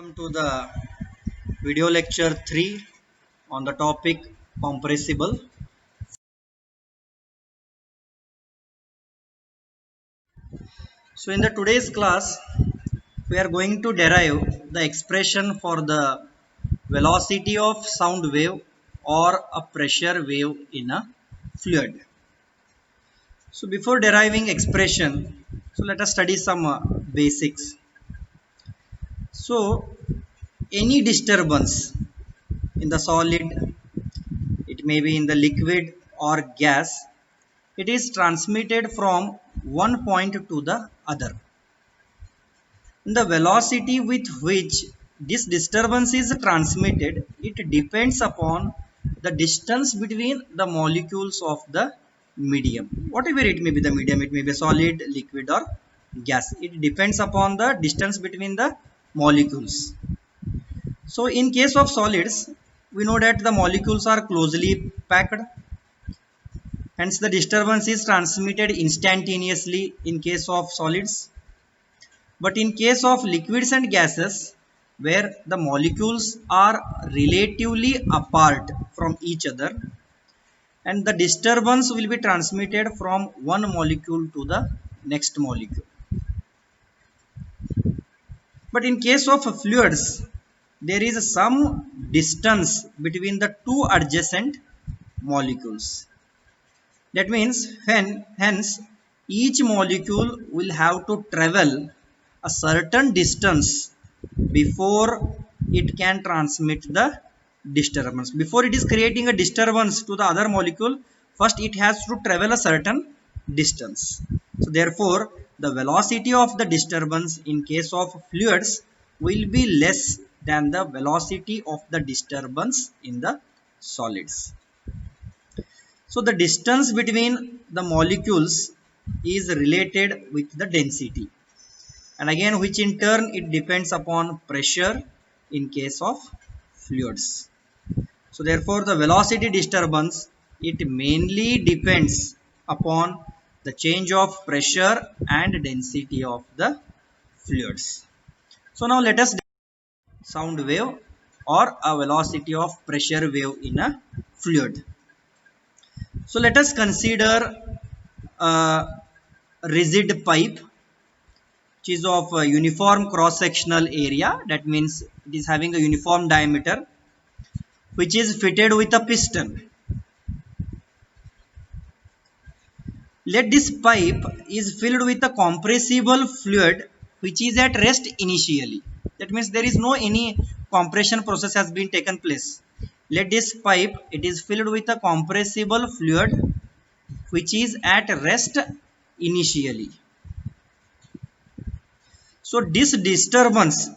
Welcome to the video lecture 3 on the topic compressible. So in the today's class we are going to derive the expression for the velocity of sound wave or a pressure wave in a fluid. So before deriving expression, so let us study some basics. So any disturbance in the solid, it may be in the liquid or gas, it is transmitted from one point to the other. The velocity with which this disturbance is transmitted, it depends upon the distance between the molecules of the medium. Whatever it may be the medium, it may be solid, liquid or gas. It depends upon the distance between the molecules. So in case of solids, we know that the molecules are closely packed. Hence the disturbance is transmitted instantaneously in case of solids. But in case of liquids and gases, where the molecules are relatively apart from each other, and the disturbance will be transmitted from one molecule to the next molecule. But in case of fluids, there is some distance between the two adjacent molecules. That means hence each molecule will have to travel a certain distance before it can transmit the disturbance. Before it is creating a disturbance to the other molecule, first it has to travel a certain distance. So therefore, the velocity of the disturbance in case of fluids will be less than the velocity of the disturbance in the solids. So the distance between the molecules is related with the density, and again which in turn it depends upon pressure in case of fluids. So therefore the velocity disturbance, it mainly depends upon the change of pressure and density of the fluids. So now let us sound wave or a velocity of pressure wave in a fluid. So let us consider a rigid pipe which is of a uniform cross-sectional area. That means it is having a uniform diameter, which is fitted with a piston. Let this pipe is filled with a compressible fluid which is at rest initially. That means there is no any compression process has been taken place. Let this pipe, it is filled with a compressible fluid which is at rest initially. So this disturbance,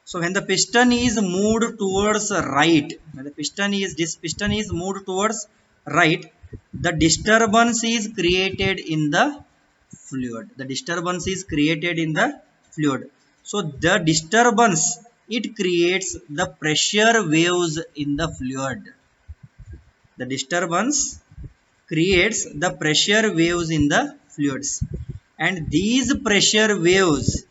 so when the piston is moved towards right, when the piston is moved towards right, the disturbance is created in the fluid. The disturbance is created in the fluid. So the disturbance, it creates the pressure waves in the fluid. The disturbance creates the pressure waves in the fluids, and these pressure waves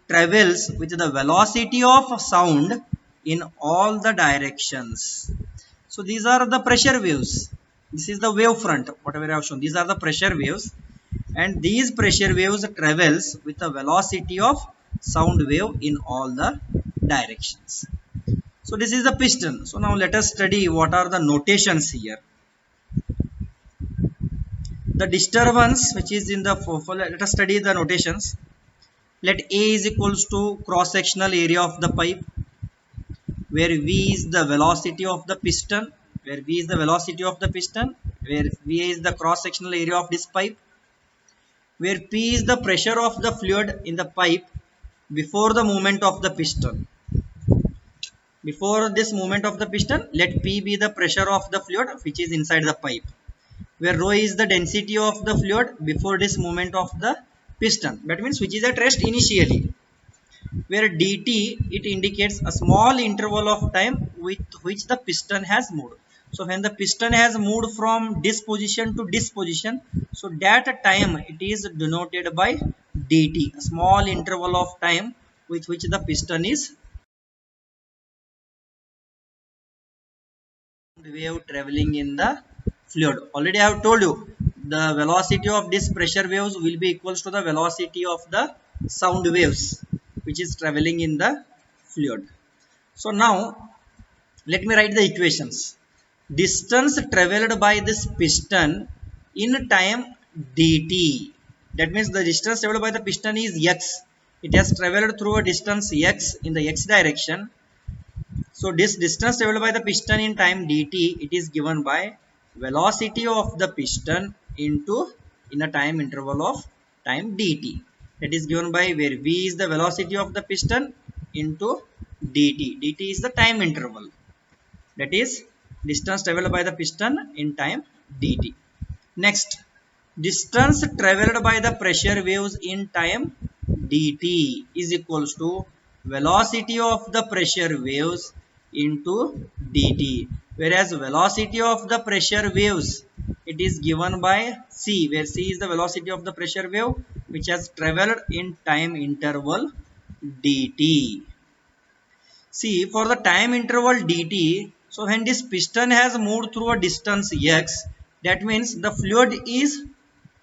travels with the velocity of sound in all the directions. So these are the pressure waves. This is the wave front, whatever I have shown. These are the pressure waves, and these pressure waves travels with the velocity of sound wave in all the directions. So this is the piston. So now let us study what are the notations here. The disturbance which is in the let us study the notations. Let A is equals to cross sectional area of the pipe, where V is the velocity of the piston, where V is the velocity of the piston, where V is the cross sectional area of this pipe, where P is the pressure of the fluid in the pipe before the movement of the piston. Before this movement of the piston, let P be the pressure of the fluid which is inside the pipe, where rho is the density of the fluid before this movement of the piston. That means which is at rest initially, where dt, it indicates a small interval of time with which the piston has moved. So when the piston has moved from this position to this position, so that time it is denoted by dt, a small interval of time with which the piston is wave traveling in the fluid. Already I have told you the velocity of this pressure waves will be equals to the velocity of the sound waves which is traveling in the fluid. So now let me write the equations. Distance traveled by this piston in time dt, that means the distance traveled by the piston is x. It has traveled through a distance x in the x direction. So this distance traveled by the piston in time dt, it is given by velocity of the piston into in a time interval of time dt. That is given by where v is the velocity of the piston into dt. dt is the time interval. That is distance traveled by the piston in time dt. Next, distance traveled by the pressure waves in time dt is equals to velocity of the pressure waves into dt, whereas velocity of the pressure waves it is given by c, where c is the velocity of the pressure wave which has traveled in time interval dt. See, for the time interval dt, so when this piston has moved through a distance x, that means the fluid is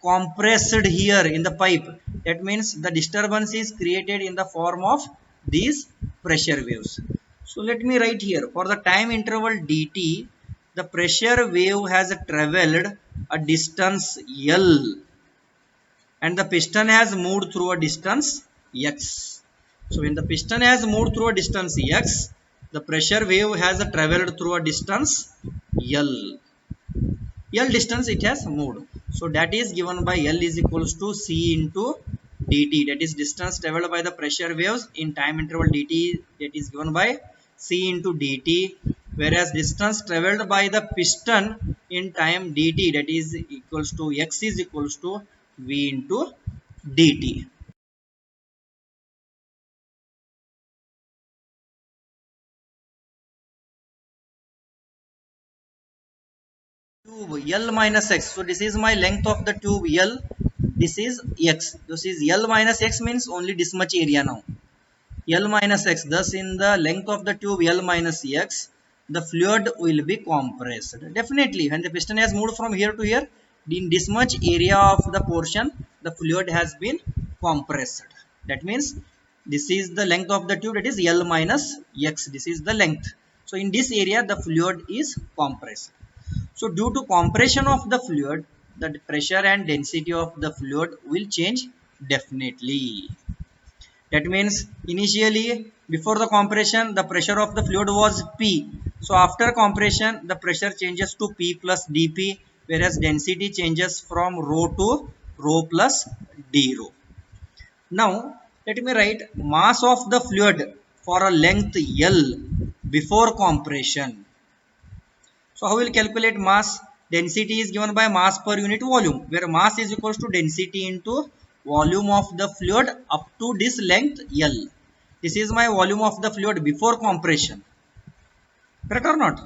compressed here in the pipe. That means the disturbance is created in the form of these pressure waves. So let me write here, for the time interval dt, the pressure wave has traveled a distance L and the piston has moved through a distance x. So when the piston has moved through a distance x, the pressure wave has traveled through a distance L. L distance it has moved. So that is given by L is equals to C into dt. That is distance traveled by the pressure waves in time interval dt, that is given by C into dt. Whereas distance traveled by the piston in time dt, that is equals to x is equals to V into dt. Tube L minus x. So this is my length of the tube L. This is x. This is L minus x means only this much area now. L minus x. Thus in the length of the tube L minus x, the fluid will be compressed. Definitely when the piston has moved from here to here, in this much area of the portion, the fluid has been compressed. That means this is the length of the tube, that is L minus x. This is the length. So in this area the fluid is compressed. So due to compression of the fluid, the pressure and density of the fluid will change definitely. That means initially before the compression the pressure of the fluid was P. So after compression the pressure changes to P plus dP, whereas density changes from rho to rho plus d rho. Now let me write mass of the fluid for a length L before compression. So how will calculate mass? Density is given by mass per unit volume, where mass is equals to density into volume of the fluid up to this length L. This is my volume of the fluid before compression. Correct or not?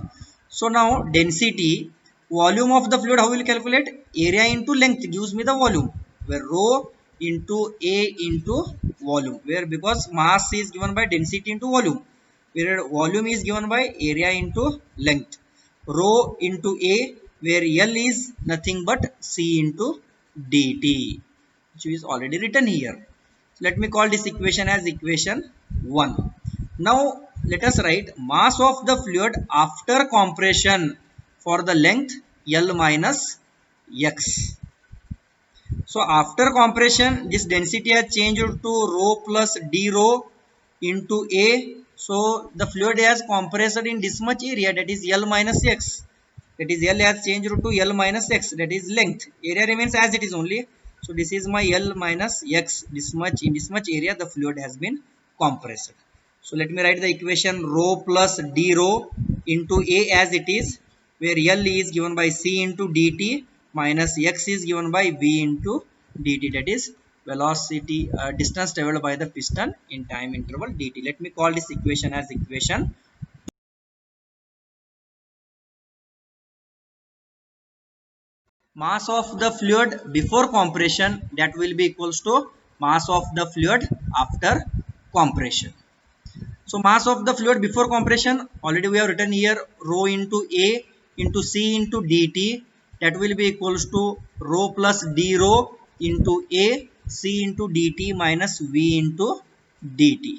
So now density, volume of the fluid, how will calculate? Area into length gives me the volume, where rho into A into volume, where because mass is given by density into volume, where volume is given by area into length. Rho into A, where L is nothing but C into dt, which is already written here. So let me call this equation as equation 1. Now let us write mass of the fluid after compression for the length L minus x. So after compression this density has changed to rho plus d rho into A. So the fluid has compressed in this much area, that is L minus x. That is L has changed to L minus x, that is length. Area remains as it is only. So this is my L minus x. This much, in this much area the fluid has been compressed. So let me write the equation rho plus d rho into A as it is, where L is given by C into dt minus x is given by V into dt, that is velocity distance traveled by the piston in time interval dt. Let me call this equation as equation. Mass of the fluid before compression, that will be equals to mass of the fluid after compression. So mass of the fluid before compression, already we have written here rho into A into C into dt, that will be equals to rho plus d rho into A C into dt minus V into dt.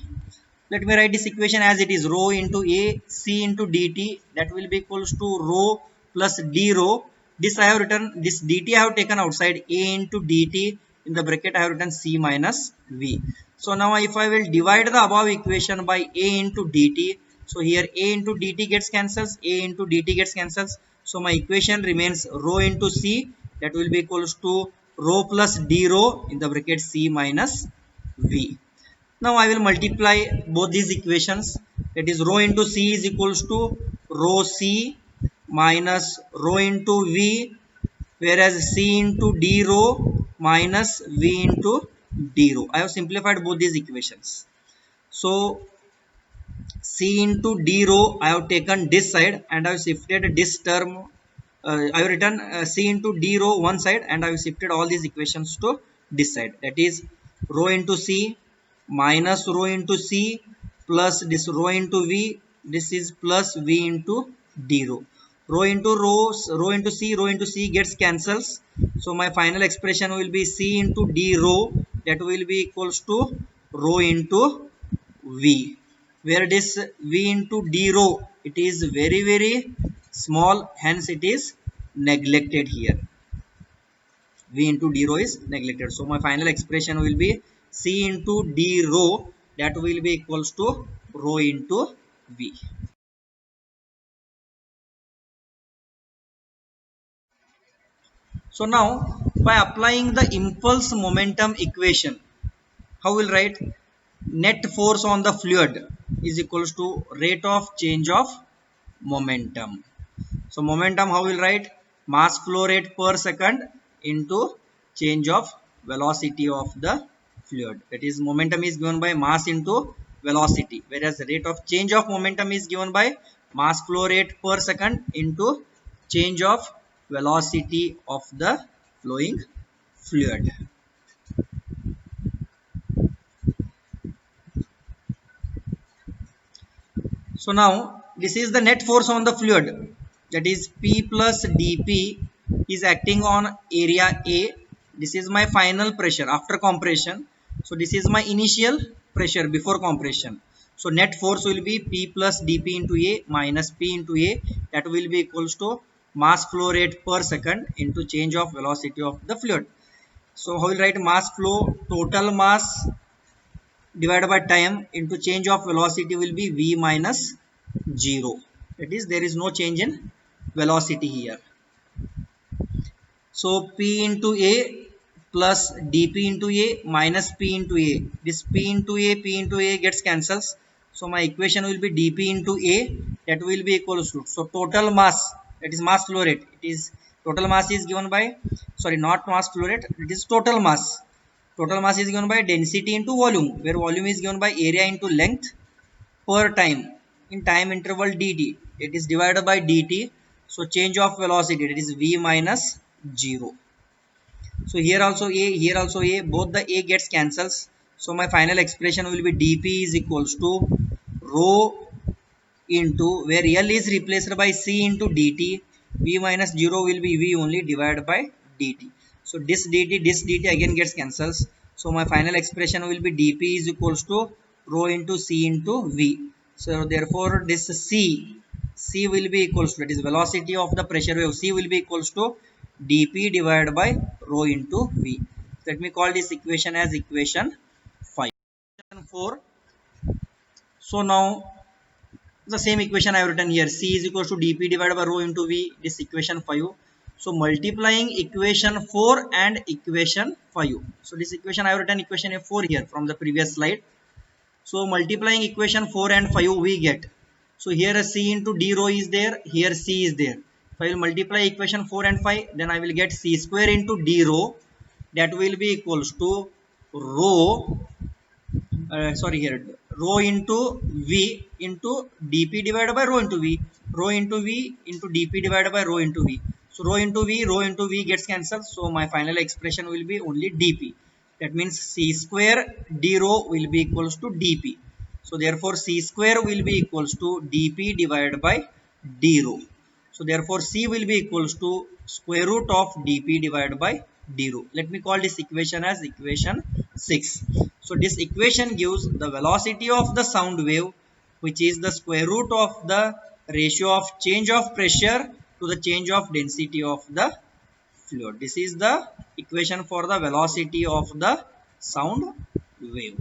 Let me write this equation as it is, rho into A C into dt, that will be equals to rho plus d rho. This I have written, this dt I have taken outside, A into dt, in the bracket I have written C minus V. So now if I will divide the above equation by A into dt, so here A into dt gets cancels, A into dt gets cancels. So my equation remains rho into C, that will be equals to rho plus d rho in the bracket C minus V. Now I will multiply both these equations, that is rho into C is equals to rho C minus rho into V, whereas C into d rho minus V into d rho. I have simplified both these equations. So C into d rho I have taken this side and I have shifted this term. I have written C into d rho one side and I have shifted all these equations to this side. That is rho into C minus rho into C plus this rho into V. This is plus V into d rho. Rho into C gets cancels. So my final expression will be C into d rho, that will be equals to rho into V, where it is V into d rho, it is very small, hence it is neglected here. V into d rho is neglected. So my final expression will be C into d rho, that will be equals to rho into V. So now by applying the impulse momentum equation, how will write? Net force on the fluid is equals to rate of change of momentum. So momentum, how will write? Mass flow rate per second into change of velocity of the fluid. That is, momentum is given by mass into velocity, whereas the rate of change of momentum is given by mass flow rate per second into change of velocity of the flowing fluid. So now this is the net force on the fluid, that is P plus dP is acting on area A. This is my final pressure after compression. So this is my initial pressure before compression. So net force will be P plus dP into A minus P into A, that will be equals to mass flow rate per second into change of velocity of the fluid. So how will write? Mass flow, total mass divided by time into change of velocity will be V minus 0. That is, there is no change in velocity here. So P into A plus dP into A minus P into A. This P into A gets cancels. So my equation will be dP into A, that will be equals to, so total mass, that is mass flow rate, it is total mass is given by, sorry, not mass flow rate, it is total mass. Total mass is given by density into volume, where volume is given by area into length per time in time interval dt. It is divided by dt. So change of velocity, that is V minus 0. So here also A, here also A, both the A gets cancels. So my final expression will be dP is equals to rho into, where L is replaced by C into dt, V minus 0 will be V only divided by dt. So this dt again gets cancels. So my final expression will be dP is equals to rho into C into V. So therefore this C will be equals to, that is velocity of the pressure wave, C will be equals to dP divided by rho into V. Let me call this equation as equation 5. Equation 4. So now the same equation I have written here, C is equals to dP divided by rho into V, this equation 5. So multiplying equation 4 and equation 5. So this equation I have written equation 4 here from the previous slide. So multiplying equation 4 and 5 we get. So here a C into d rho is there, here C is there. If I will multiply equation 4 and 5, then I will get C square into d rho, that will be equals to rho, sorry here, rho into V into dP divided by rho into V, rho into V into dP divided by rho into V. So rho into V gets cancelled. So my final expression will be only dP, That means c square d rho will be equals to dp. So therefore c square will be equals to dp divided by d rho. So therefore c will be equals to square root of dp divided by d rho. Let me call this equation as equation 6. So this equation gives the velocity of the sound wave, which is the square root of the ratio of change of pressure to the change of density of the fluid. This is the equation for the velocity of the sound wave.